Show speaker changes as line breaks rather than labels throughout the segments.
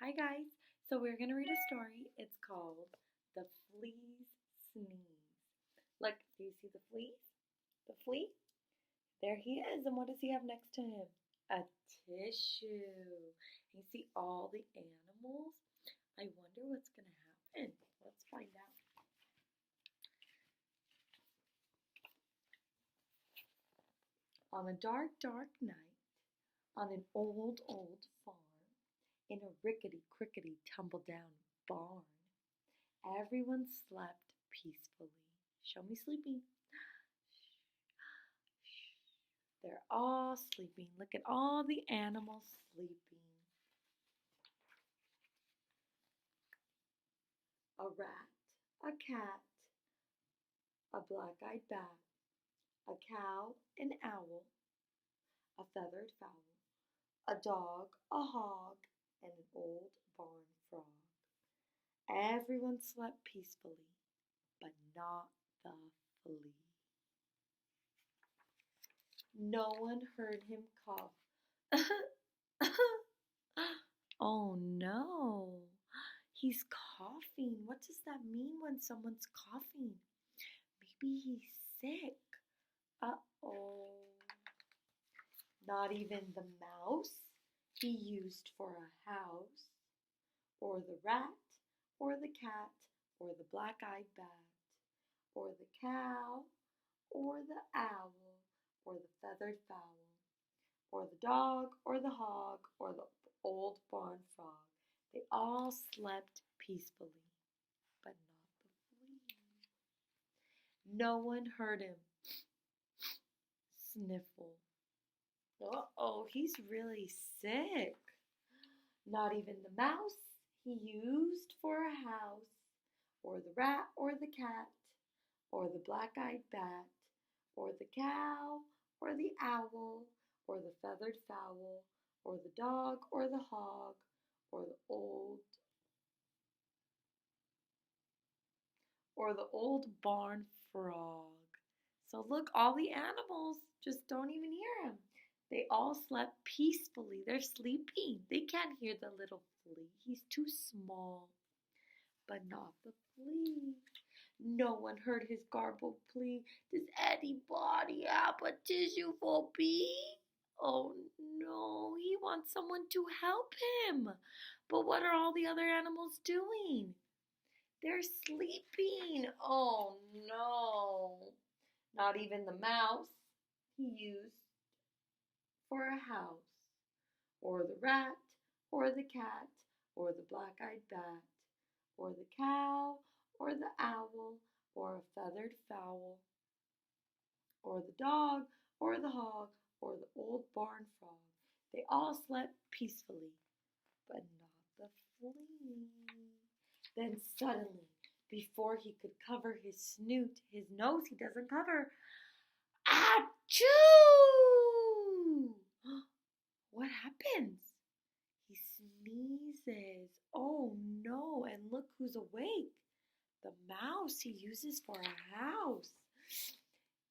Hi guys. So we're gonna read a story. It's called The Flea's Sneeze. Look, do you see the fleas? The flea? There he is. And what does he have next to him? A tissue. You see all the animals? I wonder what's gonna happen. Let's find out. On a dark, dark night, on an old, old farm, in a rickety, crickety, tumble down barn, everyone slept peacefully. Show me sleeping. They're all sleeping. Look at all the animals sleeping. A rat, a cat, a black-eyed bat, a cow, an owl, a feathered fowl, a dog, a hog, and an old barn frog. Everyone slept peacefully, but not the flea. No one heard him cough. Oh no, he's coughing. What does that mean when someone's coughing? Maybe he's sick. Uh-oh. Not even the mouse he used for a house, or the rat, or the cat, or the black-eyed bat, or the cow, or the owl, or the feathered fowl, or the dog, or the hog, or the old barn frog. They all slept peacefully, but not the flea. No one heard him sniffle. Uh-oh, he's really sick. Not even the mouse he used for a house, or the rat, or the cat, or the black-eyed bat, or the cow, or the owl, or the feathered fowl, or the dog, or the hog, or the old barn frog. So look, all the animals just don't even hear him. They all slept peacefully. They're sleeping. They can't hear the little flea. He's too small. But not the flea. No one heard his garbled plea. Does anybody have a tissue for me? Oh no, he wants someone to help him. But what are all the other animals doing? They're sleeping. Oh no. Not even the mouse he used for a house, or the rat, or the cat, or the black-eyed bat, or the cow, or the owl, or a feathered fowl, or the dog, or the hog, or the old barn frog. They all slept peacefully, but not the flea. Then suddenly, before he could cover his snoot, his nose he doesn't cover, achoo! What happens? He sneezes. Oh no, and look who's awake. The mouse he uses for a house.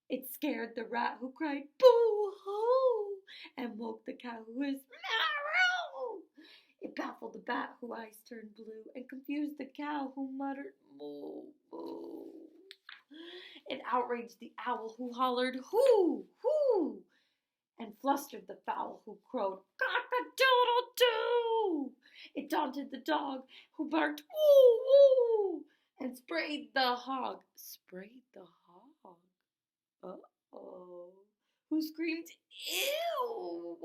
It scared the rat who cried boo-hoo and woke the cow who was meow. It baffled the bat whose eyes turned blue and confused the cow who muttered moo moo. It outraged the owl who hollered hoo hoo and flustered the fowl who crowed cock-a-doodle-doo. It daunted the dog who barked woo woo and sprayed the hog. Sprayed the hog? Uh-oh. Who screamed ew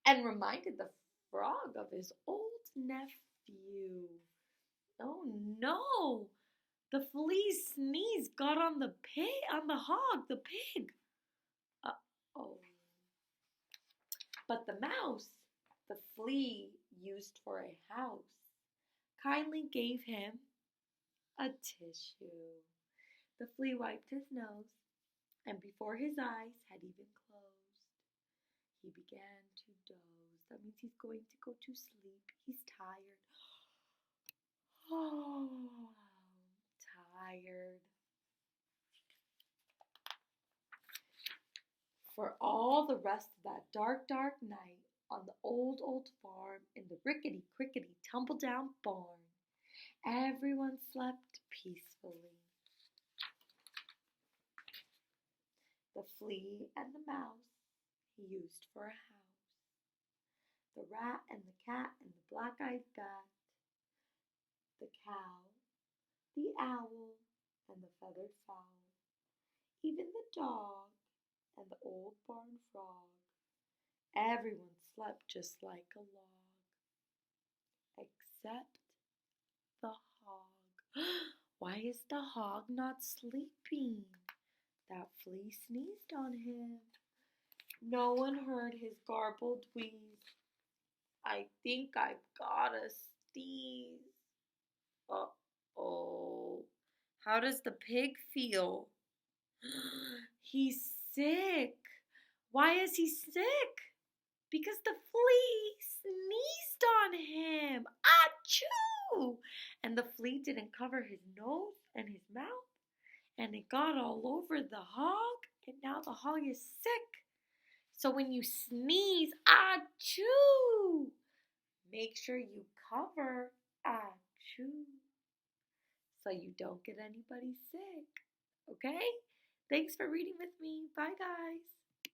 and reminded the frog of his old nephew. Oh no! The flea's sneeze got on the hog, the pig. Uh-oh. But the mouse the flea used for a house kindly gave him a tissue. The flea wiped his nose, and before his eyes had even closed, he began to doze. That means he's going to go to sleep. He's tired. Oh, tired. For all the rest of that dark, dark night, on the old, old farm in the rickety, crickety, tumble down barn, everyone slept peacefully. The flea and the mouse he used for a house, the rat and the cat and the black-eyed bat, the cow, the owl, and the feathered fowl, even the dog and the old barn frog. Everyone slept just like a log, except the hog. Why is the hog not sleeping? That flea sneezed on him. No one heard his garbled wheeze. I think I've got a sneeze. Uh-oh. How does the pig feel? He's sick. Why is he sick? Because the flea sneezed on him. Achoo! And the flea didn't cover his nose and his mouth, and it got all over the hog, and now the hog is sick. So when you sneeze, achoo, make sure you cover, achoo, so you don't get anybody sick. Okay? Thanks for reading with me. Bye, guys.